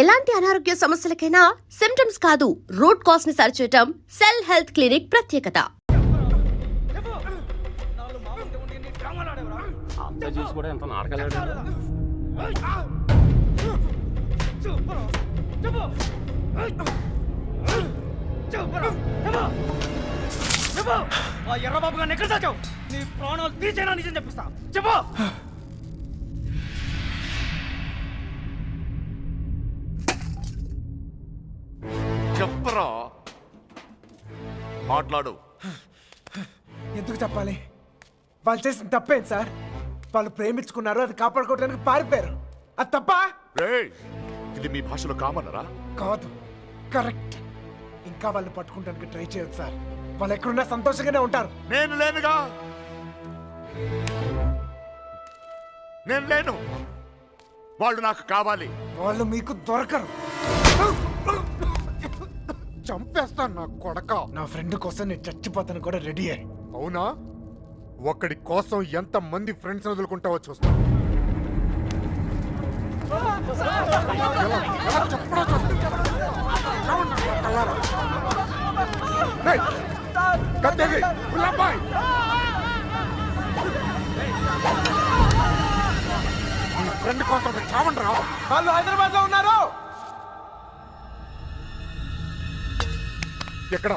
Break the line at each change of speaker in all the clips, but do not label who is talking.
ఎలాంటి అనారోగ్య సమస్యలకైనా సిమ్టమ్స్ కాదు రూట్ కాజ్ ని సరిచేయటం సెల్ హెల్త్ క్లినిక్ ప్రత్యేకత.
ఎర్రబాబు గారిని ఎక్కడ దాచావు? నీ ప్రాణాలు తీసేనా నిజం చెప్పిస్తా. చెప్పు.
చెప్పరా, మాట్లాడు.
ఎందుకు చెప్పాలి? వాళ్ళు చేసిన తప్పేంటి సార్? వాళ్ళు ప్రేమించుకున్నారు, అది కాపాడుకోవడానికి పారిపోయారు. అది తప్ప?
రేయ్, ఇది మీ భాషలో కామన్నరా?
కాదు, కరెక్ట్. ఇంకా వాళ్ళు పట్టుకుంటానికి ట్రై చేయొచ్చు సార్. వాళ్ళు ఎక్కడున్నా సంతోషంగానే ఉంటారు.
నేను లేనుగా, నేను లేను. వాళ్ళు నాకు కావాలి.
వాళ్ళు మీకు దొరకరు.
చంపేస్తాను నా కొడక.
నా ఫ్రెండ్ కోసం నేను చచ్చిపోతాను కూడా రెడీ అయ్యి.
అవునా? ఒక్కడి కోసం ఎంత మంది ఫ్రెండ్స్ వదులుకుంటావో చూస్తా. ఫ్రెండ్ కోసం చావండ్రా.
వాళ్ళు హైదరాబాద్ లో ఉన్నారు.
ఎక్కడ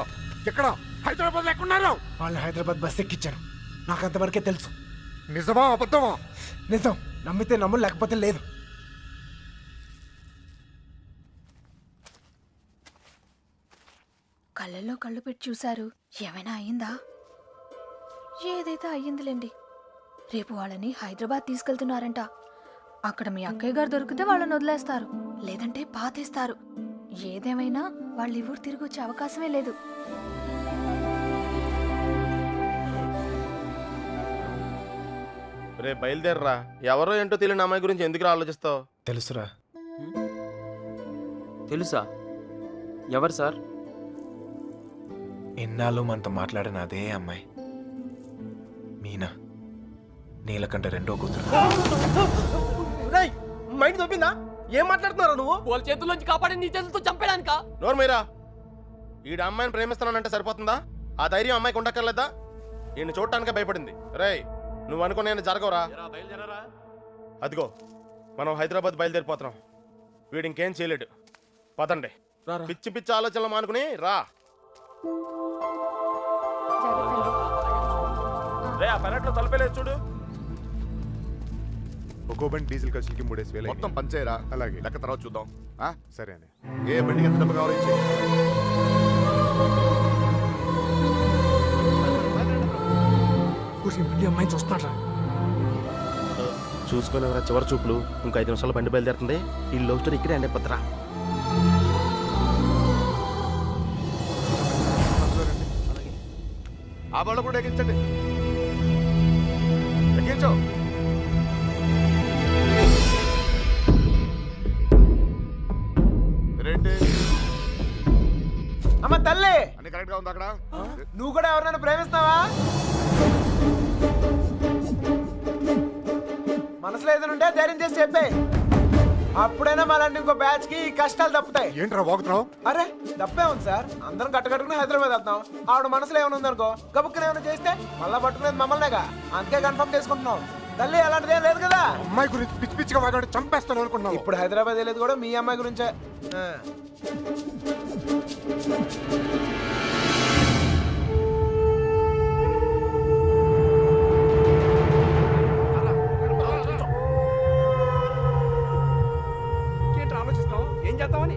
ఎక్కడ? హైదరాబాద్ లో ఎక్కడున్నారు?
వాళ్ళు హైదరాబాద్ బస్ ఎక్కించారు. నాకు అంతవరకే తెలుసు.
నిజమా అబద్ధమా?
నిజం. నమ్మితే నమ్ము, లేకపోతే లేదు.
కళ్ళల్లో కళ్ళు పెట్టి చూశారు. ఏమైనా అయ్యిందా? ఏదైతే అయ్యిందిలేండి. రేపు వాళ్ళని హైదరాబాద్ తీసుకెళ్తున్నారంట. అక్కడ మీ అక్కయ్య గారు దొరికితే వాళ్ళని వదిలేస్తారు, లేదంటే పాతేస్తారు. ఏదేమైనా వాళ్ళు ఈ ఊరు తిరిగి వచ్చే అవకాశమే లేదు.
రే బయలుదేరరా. ఎవరో ఏంటో తెలియని అమ్మాయి గురించి ఎందుకు ఆలోచిస్తావు?
తెలుసురా.
తెలుసా? ఎవరు సార్?
ఎన్నాళ్ళు మనతో మాట్లాడిన అదే అమ్మాయి, మీనా. నీలకంఠ రెండో కూతురు.
మైండ్ దొబ్బిందా? ఏం మాట్లాడుతున్నారా నువ్వు?
వాళ్ళ చేతుల్లోంచి కాపాడి నీ చేతులతో చంపేడానికా?
నోరు మీరా. ఈడ అమ్మాయిని ప్రేమిస్తున్నానంటే సరిపోతుందా? ఆ ధైర్యం అమ్మాయికి ఉండక్కర్లేదా? ఈయన చూడటానికే భయపడింది. రేయ్, నువ్వు అనుకునే జరగవురా. అదిగో మనం హైదరాబాద్ బయలుదేరిపోతున్నాం. వీడు ఇంకేం చేయలేడు. పదండి. పిచ్చి పిచ్చి ఆలోచనలు మానుకుని రా. రే, ఆ పెరట్లో తలపేలేదు చూడు.
ఒక్కో బండి డీజిల్ ఖర్చులకి 3,000
మొత్తం పంచేరా.
అలాగే,
లెక్క తర్వాత చూద్దాం.
సరే అని.
ఏ బండికి ఎంత డబ్బు కావాలో ఇచ్చేయ్.
అమ్మాయి చూస్తున్నారా?
చూసుకోలేవరా చివరి చూపులు. ఇంకో 5 నిమిషాలు బండి బయలుదేరుతుంది. ఈ లవ్ స్టోరీ ఇక్కడే అండి పత్రా.
ఆ వాళ్ళు కూడా ఎక్కించండి. ఎక్కించు. రేంటి
అమ్మ తల్లి,
అన్ని కరెక్ట్ గా ఉంది అక్కడ?
నువ్వు కూడా ఎవరినైనా ప్రేమిస్తావా? మనసులో ఏదైనా ఉంటే ధైర్యం చేసి చెప్పే. అప్పుడైనా మనండి ఇంకో బ్యాచ్ కి ఈ కష్టాలు తప్పుతాయి.
ఏంట్రా వాగుతున్నావు?
అరే తప్పే ఉంది సార్. అందరం కట్టుకట్టుకుని హైదరాబాద్ వెళ్తాం. ఆవిడ మనసులో ఏమైనా ఉందనుకో, గబుక్కున ఏమైనా చేస్తే మళ్ళా పట్టుకునేది మమ్మల్నేగా. అందుకే కన్ఫర్మ్ చేసుకుంటున్నాం. తల్లి అలాంటిదేం లేదు కదా.
అమ్మాయి గురించి పిచ్చి పిచ్చిగా వాగాడు, చంపేస్తాను అనుకున్నావు.
ఇప్పుడు హైదరాబాద్ వెళ్ళేది కూడా మీ అమ్మాయి గురించే.
ఆలోచిస్తాం ఏం చేద్దామని.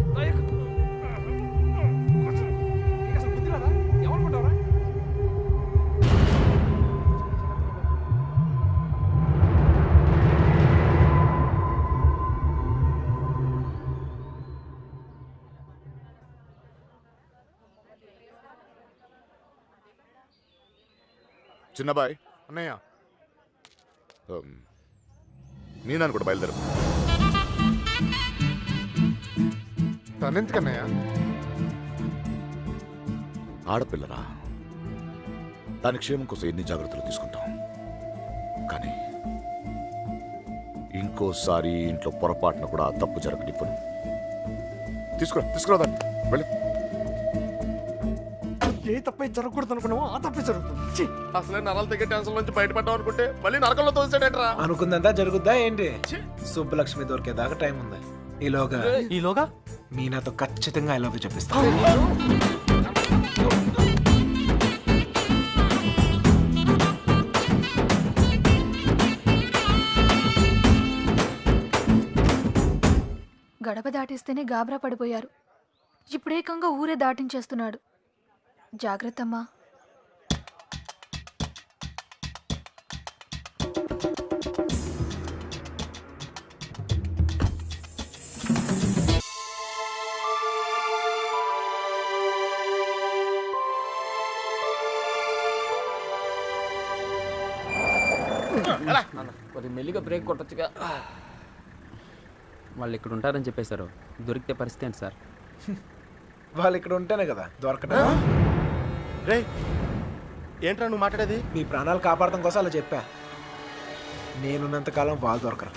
అసలు బుద్ధి రాదా? ఏమనుకుంటావరా?
చిన్నబాయ్
అన్నయ్య,
నేను కూడా బయలుదేరు.
తనెందుకన్నయ్య?
ఆడపిల్లరా, దాని క్షేమం కోసం ఎన్ని జాగ్రత్తలు తీసుకుంటాం. కానీ ఇంకోసారి ఇంట్లో పొరపాటున కూడా తప్పు జరగనివ్వను. తీసుకురా దాన్ని వెళ్ళు.
ఏ తప్పే జరగకూడదు అనుకున్నావో ఆ తప్పే జరుగుతుంది ఛీ!
అసలే నరాలు తగ్గే టెన్షన్ నుంచి బయటపడ్డాం అనుకుంటే మళ్ళీ నరకంలో తోసాడేట్రా.
అనుకుందంతా జరుగుద్దా ఏంటి? సుబ్బలక్ష్మి దొరికేదాకా టైం ఉంది.
ఈలోగా
మీనాతో ఖచ్చితంగా ఐ లవ్ యూ చెప్పిస్తా.
గడప దాటిస్తేనే గాబరా పడిపోయారు. ఇప్పుడేకంగా ఊరే దాటించేస్తున్నాడు. జాగ్రత్తమ్మా.
కొద్ది మెల్లిగా బ్రేక్ కొట్టొచ్చుగా. వాళ్ళు ఇక్కడ ఉంటారని చెప్పేశారు. దొరికితే పరిస్థితి ఏంటి సార్?
వాళ్ళు ఇక్కడ ఉంటేనే కదా దొరకడం.
రే ఏంట్రా నువ్వు మాట్లాడేది?
మీ ప్రాణాలు కాపాడటం కోసం అలా చెప్పా. నేనున్నంత కాలం వాళ్ళు దొరకరు.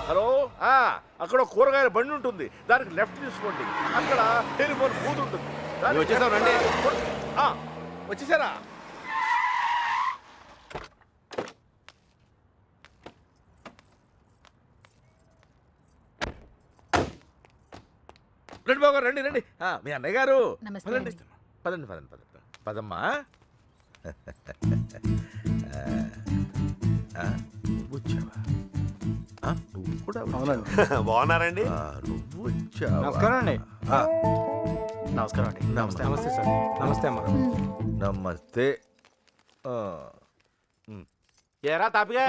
హలో అక్కడ కూరగాయల బండి ఉంటుంది, దానికి లెఫ్ట్ తీసుకోండి. అక్కడ టెలిఫోన్ బూత్ ఉంటుంది.
వచ్చేసావు రండి.
వచ్చేసారా? రండి బాబు గారు, రండి రండి. మీ అన్నయ్య గారు పదండి పదండి పదండి పదండి పదమ్మా. వచ్చావా? నువ్వు కూడా
బాగున్నారండి?
నువ్వు వచ్చావా?
నమస్కారం అండి.
ఆ,
నమస్కారం అండి.
నమస్తే.
నమస్తే సార్. నమస్తే అమ్మా.
నమస్తే.
ఏరా తాపిగా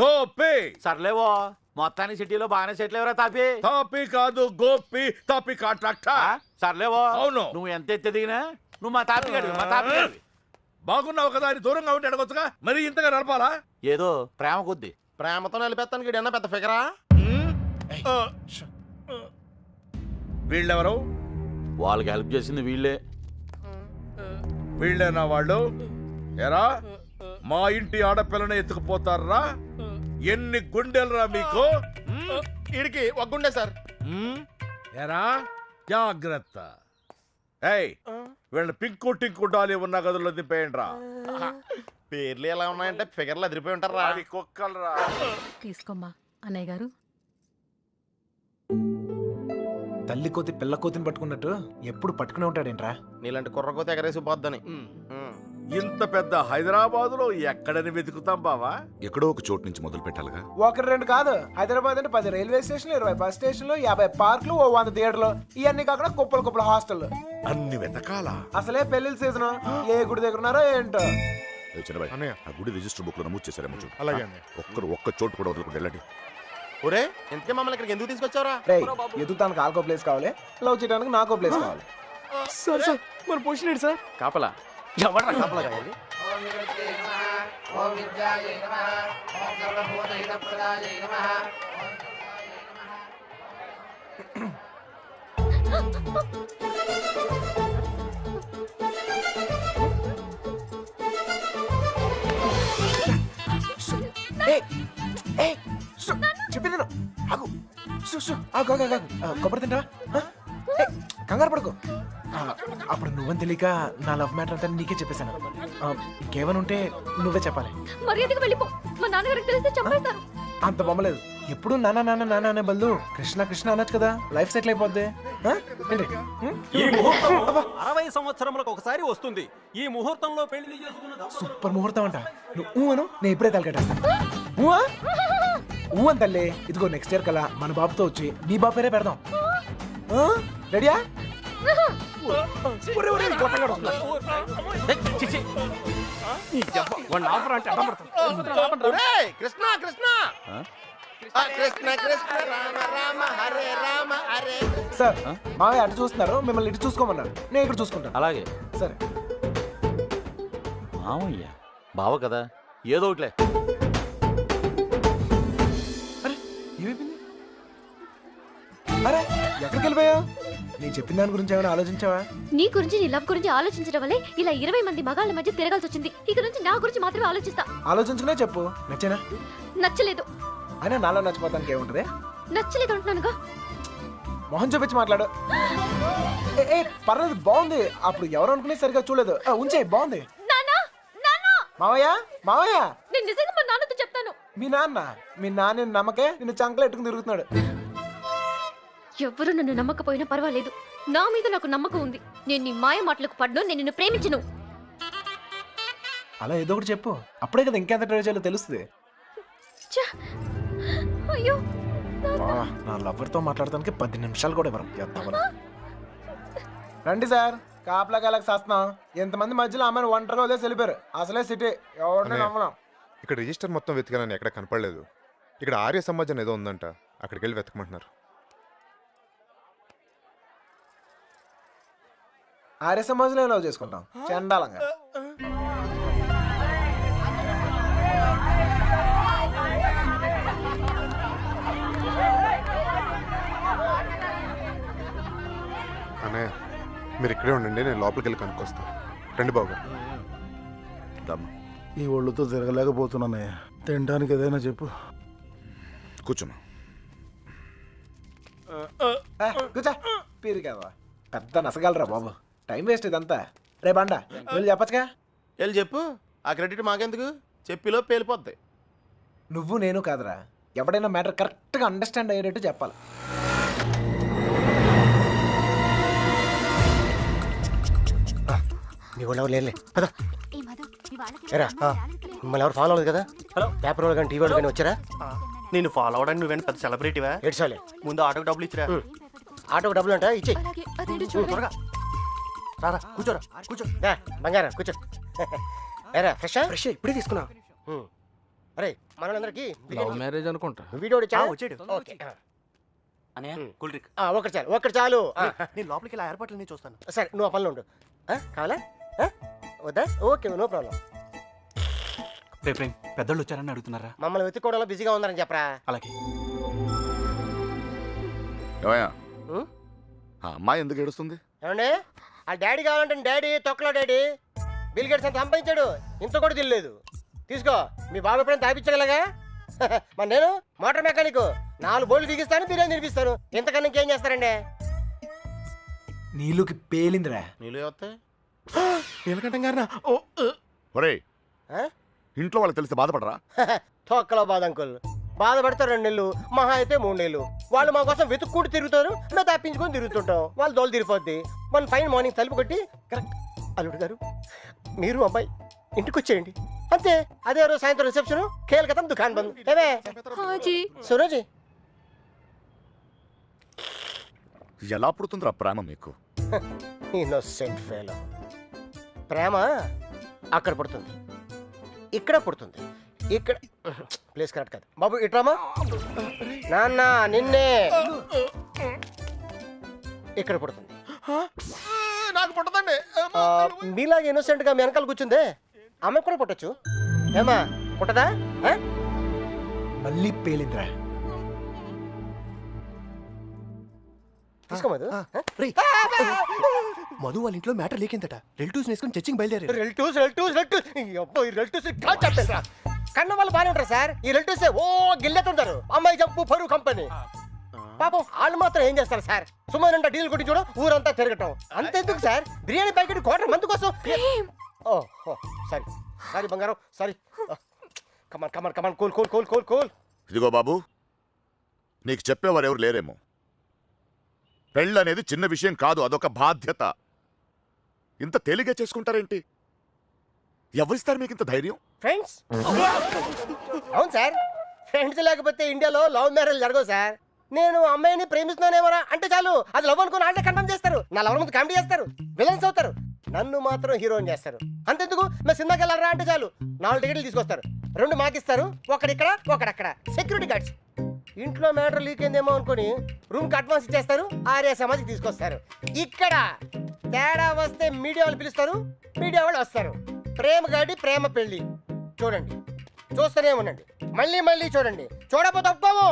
గోపి
సర్లేవో మొత్తానికి సిటీలో బాగానే సెటిల్ ఎవరా తాపి?
తాపి కాదు గోపి, తాపి కాంట్రాక్టర్.
సర్లేవో
అవును.
నువ్వు ఎంత ఎత్తి దిగినా నువ్వు మా తాపి గడివి, మా తాపి గడివి.
బాగున్నావు కదా అని దూరంగా ఉంటే అడగొచ్చుగా, మరి ఇంతగా నడపాలా?
ఏదో ప్రేమ కొద్ది.
ప్రేమతో నిలిపేస్తానికి ఇడన్నా పెద్ద ఫిగరా?
వీళ్ళెవరు?
వాళ్ళకి హెల్ప్ చేసింది వీళ్ళే.
వీళ్ళేనా వాళ్ళు? ఎరా మా ఇంటి ఆడపిల్లని ఎత్తుకుపోతారా? ఎన్ని గుండెలరా మీకు?
వీడికి ఒగ్గుండే సార్.
ఎరా జాగ్రత్త. ఏయ్ వీళ్ళని పింకు టింకు డాలి ఉన్న గదుల్లో దింపేయండి రా.
పేర్లు ఎలా ఉన్నాయంటే ఫిగర్లు అదిరిపోయి ఉంటారా?
అది కుక్కలరా.
తీసుకోమ్మా అన్నయ్య గారు.
తల్లి కోతి పిల్ల కోతిని పట్టుకున్నట్టు ఎప్పుడు పట్టుకునే ఉంటాడేంట్రా?
నీలాంటి కుర్రకోతే ఎగరేసి పోద్దని.
ఇంత పెద్ద హైదరాబాద్ లో ఎక్కడని వెతుకుతాం బావా?
ఎక్కడో ఒక చోటు నుంచి మొదలు పెట్టాలిగా.
ఒకటి రెండు కాదు, హైదరాబాద్ అంటే 10 రైల్వే స్టేషన్లు, 20 బస్ స్టేషన్లు, 50 పార్కులు, 100 థియేటర్లు, ఇవన్నీ కాకుండా కుప్పలు కుప్పల హాస్టల్.
అన్ని వెతకాలా?
అసలే పెళ్లిళ్ళ సీజన్. ఏ గుడి దగ్గర ఉన్నారో ఏంటో.
చిన్నబాయ్
అన్నయ్య.
ఆ గుడి రిజిస్టర్ బుక్ లో నమోదు చేశారేమో చూడు.
అలాగే అన్నయ్య.
ఒక్క చోటు కూడా వదలకుండా వెళ్ళండి.
ఒరే ఇంతకే మమ్మల్ని ఇక్కడికి ఎందుకు తీసుకొచ్చావురా?
రేయ్ ఎదుగుతానికి ఆల్కో ప్లేస్ కావాలి, లవ్ చేయడానికి నాకో ప్లేస్ కావాలి.
సార్ సార్ మరి పొజిషన్ ఏంటి సార్?
కాపలా
ఎవరా కాపలా కావాలి?
చెప్పింది ఆగు. ఆగు ఆగు ఆగు. కొబ్బరి తింటా? కంగారు పడుకో. అప్పుడు నువ్వని తెలియక నా లవ్ మ్యాటర్ అంతా నీకే చెప్పేశాను. ఇంకేమైనా ఉంటే నువ్వే చెప్పాలి.
మర్యాదగా వెళ్ళిపో. మా నాన్నగారికి తెలిస్తే చంపేస్తారు.
అంత బొమ్మలేదు. ఎప్పుడు నాన్న నాన్న నాన్న అనే బదులు కృష్ణ కృష్ణ అనొచ్చు కదా, లైఫ్ సెటిల్ అయిపోద్ది. ఏంటి?
ఈ ముహూర్తం 60 సంవత్సరములకు ఒకసారి వస్తుంది. ఈ ముహూర్తంలో పెళ్లి చేసుకున్న
సూపర్ ముహూర్తం అంట. నువ్వు అను, నేను ఇప్పుడే తలకెట్టేస్తాను. ఊ అని తల్లి. ఇదిగో నెక్స్ట్ ఇయర్ కల్లా మన బాబుతో వచ్చి నీ బాబు పేరే పెడదాం. రెడీయా?
ఒరేయ్, కృష్ణ కృష్ణ కృష్ణ కృష్ణ రామ రామ హరే రామ హరే.
సార్ మావయ్య అటు చూస్తున్నారు, మిమ్మల్ని ఇటు చూసుకోమన్నారు. నేను ఇక్కడ చూసుకుంటాను.
అలాగే
సరే.
మామయ్య బావ కదా, ఏదో ఒకట్లే.
అరే ఏమైపోయింది? అరే ఎక్కడికి వెళ్ళిపోయావు? నేను చెప్పిన దాని గురించి ఏమైనా ఆలోచించావా?
నీ గురించి నీ లవ్ గురించి ఆలోచించడం వల్లే ఇలా 20 మంది మగాళ్ళ మధ్య తిరగాల్సి వచ్చింది. ఇక నుంచి నా గురించి మాత్రమే ఆలోచిస్తా.
ఆలోచించుకునే చెప్పు. నచ్చేనా?
నచ్చలేదు.
అయినా నాలో నచ్చిపోతానికి ఏముంటది?
నచ్చలేదు అంటున్నానుగా.
మొహం చూపించి మాట్లాడు. ఏ పర్లేదు, బాగుంది. అప్పుడు ఎవరు అనుకునే సరిగా చూడలేదు. ఉంచే, బాగుంది.
నాన్నా, నాన్నా,
మావయ్య మావయ్య,
నేను నిజంగా మా నాన్నతో చెప్తాను.
మీ నాన్న నమ్మకే నిన్ను చంకలు ఎట్టుకుని తిరుగుతున్నాడు.
ఎవరు నన్ను నమ్మకపోయినా పర్వాలేదు, నా మీద నాకు నమ్మకం ఉంది. నేను నీ మాయ మాటలకు పడ్ను. నేను నిన్ను ప్రేమించను.
అలా ఏదో ఒకటి చెప్పు, అప్పుడే కదా ఇంకెంత ట్రై చేయాలో తెలుస్తుంది.
ఛ! అయ్యో,
నా లవర్తో మాట్లాడటానికి 10 నిమిషాలు కూడా ఇవ్వరు. రండి సార్, కాపలా కాలకు చేస్తున్నాం. ఎంతమంది మధ్యలో అమ్మాయిని ఒంటరిగా వదిలేసి వెళ్ళిపోయారు. అసలే సిటీ, ఎవరిని నమ్మలేం.
ఇక్కడ రిజిస్టర్ మొత్తం వెతికానని ఎక్కడ కనపడలేదు. ఇక్కడ ఆర్య సమాజం ఏదో ఉందంట, అక్కడికి వెళ్ళి వెతకమంటున్నారు.
ఆర్య సమాజంలో లవ్ చేసుకుంటాం చండాలంగా.
అన్నయ్య మీరు ఇక్కడే ఉండండి, నేను లోపలికి వెళ్ళి కనుక్కొస్తాను. రండి బాబు గారు.
ఈ ఒళ్ళుతో తిరగలేకపోతున్నానయ్య. తినడానికి ఏదైనా చెప్పు.
కూర్చోమ్మా.
కూర్చో. పీరు కదా, పెద్ద నసగలరా బాబు. టైం వేస్ట్ ఇదంతా. రే బండ, వెళ్ళి చెప్పచ్చుగా.
వెళ్ళి చెప్పు. ఆ క్రెడిట్ మాకెందుకు? చెప్పిలో పేలిపోద్ది.
నువ్వు నేను కాదురా, ఎవడైనా మ్యాటర్ కరెక్ట్గా అండర్స్టాండ్ అయ్యేటట్టు చెప్పాలి.
నీ వాళ్ళు ఎవరు లేరులే, పద. ఎరా, మిమ్మల్ని ఎవరు ఫాలో అవ్వదు కదా? హలో, పేపర్ వాళ్ళు కానీ టీవీ వాళ్ళు కానీ వచ్చారా?
నేను ఫాలో అవడానికి నువ్వేనా పెద్ద సెలబ్రిటీవా?
ఏడ్చాలే.
ముందు ఆటోకి డబ్బులు ఇచ్చిరా.
ఆటోకి డబ్బులు అంట, ఇచ్చి.
త్వరగా రారా, కూర్చోరా, కూర్చో.
బంగారం కూర్చో. ఎరా, ఫ్రెషా?
ఫ్రెష్ ఇప్పుడే తీసుకున్నా.
అరే, మనందరికి
లవ్ మ్యారేజ్ అనుకుంటా.
వీడియో
వచ్చాడు.
ఓకే.
Cool drink.
ఒకటి చాలు.
నేను లోపలికి ఇలా ఏర్పాట్లు నేను చూస్తాను.
సరే, నువ్వు ఆ పనిలో ఉండు. కావాలా? వద్దా? Okay, no problem.
పెద్దోళ్ళు వచ్చారని అడుగుతున్నారా?
మమ్మల్ని వెతుక్కోవడంలో బిజీగా ఉన్నారని చెప్పరా.
అలాగే.
ఏమయ్యా,
ఉం?
ఆ అమ్మాయి ఎందుకు ఏడుస్తుంది?
ఏమండి, ఆ డాడీ కావాలంటే డాడీ తొక్కలో డాడీ. బిల్ గేట్స్ అంత సంపాదించాడు, ఇంత కూడా తెలియలేదు. తీసుకో, మీ బాబు ఎప్పుడైనా తాపించగలగా. మరి నేను మోటార్ మెకానిక్, 4 బోర్లు దిగిస్తాను, బిర్యానీ తినిపిస్తాను. ఇంతకన్నా ఇంకేం చేస్తారండి?
నీళ్ళకి పేలిందిరా.
నీళ్ళు వస్తాయి. నీలకంఠం గారినా?
ఒరేయ్, ఇంట్లో వాళ్ళకి తెలిస్తే బాధపడరా?
తొక్కలో బాధ అంకుల్. బాధపడతారు 2 నెలలు, మహా అయితే 3 నెలలు. వాళ్ళు మా కోసం వెతుక్కుంటూ తిరుగుతారు, మేము తప్పించుకొని తిరుగుతుంటాం. వాళ్ళు దోలు తిరిగిపోద్ది. వన్ ఫైన్ మార్నింగ్ తలుపు కొట్టి, కరెక్ట్ అల్లుడు గారు మీరు అబ్బాయి ఇంటికి వచ్చేయండి అంతే. అదే రోజు సాయంత్రం రిసెప్షన్, కేల్కతం దుకాన్ బంద్. ఏమే సురోజీ,
ఎలా పుడుతుందిరా ప్రేమ మీకు?
Innocent fellow. ప్రేమ అక్కడ పుడుతుంది, ఇక్కడ పుడుతుంది. ఇక్కడ ప్లేస్ కరెక్ట్ కాదు బాబు. ఇట్రామా నాన్న, నిన్నే. ఇక్కడ పుడుతుంది.
నాకు పుట్టదండి.
మీలాగా ఇన్నోసెంట్ గా మీ వెనకాల కూర్చుందే, ఆమె కూడా పుట్టచ్చు. ఏమా పుట్టదా?
మళ్ళీ పేలిందిరా.
తీసుకో మధు.
మధు వాళ్ళ ఇంట్లో మ్యాటర్ లేకిందట. రిలేటివ్స్ వేసుకొని చర్చింగ్ బయలుదేరారు.
రిలేటివ్స్ కన్న వాళ్ళు బాగానే ఉంటారు సార్. ఈ రిలేటివ్స్ ఓ గిల్లెతుంటారు. అమ్మాయి జంపు పరువు కంపెనీ. పాపం వాళ్ళు మాత్రం ఏం చేస్తారు సార్? సుమారు డీల్ కొట్టి చూడ ఊరంతా తిరగటం. అంతెందుకు సార్, బిర్యానీ ప్యాకెట్ ₹1,25,000 కోసం. ఓ సారీ సారీ బంగారం, sorry. Come on come on come on, cool cool cool cool cool.
ఇదిగో బాబు, నీకు చెప్పేవారు ఎవరు లేరేమో. పెళ్ళి అనేది చిన్న విషయం కాదు, అదొక బాధ్యత. ఇంత తేలిగ్గా చేసుకుంటారేంటి? ఎవరిస్తారు మీకు ఇంత ధైర్యం?
ఫ్రెండ్స్. అవును సార్, ఫ్రెండ్స్ లేకపోతే ఇండియాలో లవ్ మ్యారేజ్ జరగవు సార్. నేను అమ్మాయిని ప్రేమిస్తున్నానేమరా అంటే చాలు, అది లవ్ అనుకుని అంటే కన్ఫర్మ్ చేస్తారు. నా లవర్ ముందు కామెడీ చేస్తారు, విలన్స్ అవుతారు. నన్ను మాత్రం హీరోయిన్ చేస్తారు. అంతెందుకు, మేము సినిమాకి వెళ్ళారా అంటే చాలు 4 టికెట్లు తీసుకొస్తారు. 2 మాకిస్తారు, ఒకడిక్కడ ఒకడక్కడ. Security guards. ఇంట్లో మ్యాటర్ లీక్ అయిందేమో అనుకుని రూమ్కి అడ్వాన్స్ ఇచ్చేస్తారు, ఆర్య సమాజ్కి తీసుకొస్తారు. ఇక్కడ తేడా వస్తే మీడియా వాళ్ళు పిలుస్తారు, మీడియా వాళ్ళు వస్తారు. ప్రేమ గాడి ప్రేమ పెళ్లి చూడండి, చూస్తూనే ఉండండి, మళ్ళీ మళ్ళీ చూడండి. చూడకపోతే ఒప్పుకోము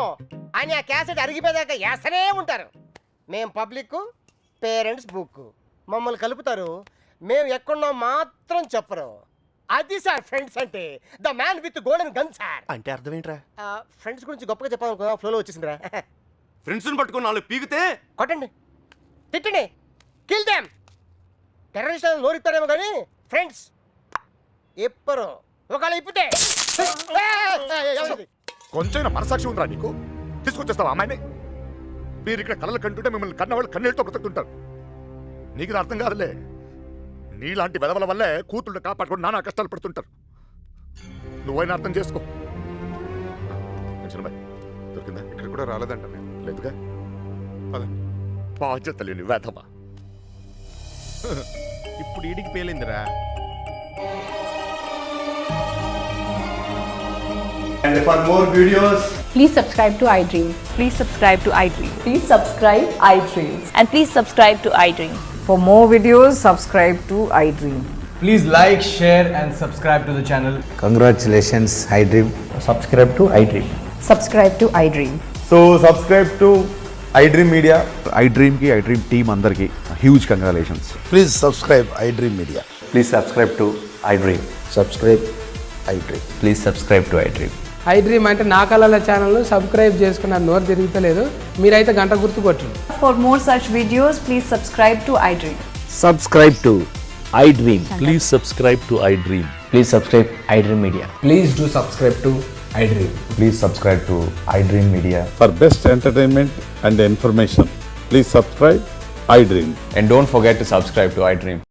అని ఆ క్యాసెట్ అరిగిపోయాక వేస్తూనే ఉంటారు. మేము పబ్లిక్, పేరెంట్స్ బుక్. మమ్మల్ని కలుపుతారు, మేము ఎక్కడున్నాం మాత్రం చెప్పరు. అది సార్ ఫ్రెండ్స్ అంటే. The man with golden gun sir.
అంటే అర్థం ఏంట్రా?
ఫ్రెండ్స్ గురించి గొప్పగా చెప్పాలనుకో, ఫ్లోలో వచ్చేసిందిరా.
ఫ్రెండ్స్ని పట్టుకుని నాలుగు పీకితే
కొట్టండి, తిట్టండి, కిల్ దెమ్. టెర్రరిస్ట్ నోరిస్తారేమో కానీ ఫ్రెండ్స్ ఎప్పరు. ఒకవేళ ఇప్పితే
కొంచెం మనసాక్షి ఉందిరా నీకు? తీసుకొచ్చేస్తావా అమ్మాయిని? మీరు ఇక్కడ కళ్ళలు కంటుంటే మిమ్మల్ని కన్నవాళ్ళు కన్నీళ్ళతో బ్రతుకుతుంటారు. నీకు ఇది అర్థం కాదులే. నీలాంటి వెదవల వల్లే కూతుళ్ళు కాపాడుకొని నానా కష్టాలు పడుతుంటారు. నువ్వైనా అర్థం చేసుకో. చిన్నబాయ్ దొరికిందా?
ఇక్కడ కూడా రాలేదంట మేము.
లేదుగా. బాధ్యత లేని వేధమా.
ఇప్పుడు ఈడికి పేలిందిరా.
And for more videos,
Please subscribe to iDream.
Please subscribe to iDream.
Please subscribe iDream.
And please subscribe to iDream.
For more videos, subscribe to iDream.
please like, share and subscribe to the channel.
Congratulations iDream.
Subscribe to iDream.
Subscribe to iDream.
So subscribe to iDream Media.
iDream కి iDream team అందరికి huge congratulations.
Please subscribe iDream Media.
Please subscribe to iDream.
Subscribe iDream.
Please subscribe to iDream.
iDream అంటే నా కళల channel subscribe చేసుకున్న నోరు తిరుగుతలేదు. మీరైతే గంట గుర్తు కొట్టండి.
For more such videos, please subscribe to iDream.
Subscribe to iDream. Please subscribe to iDream. Please subscribe iDream Media.
Please do subscribe to iDream.
Please subscribe to iDream Media.
For best entertainment and information please subscribe iDream.
And don't forget to subscribe to iDream.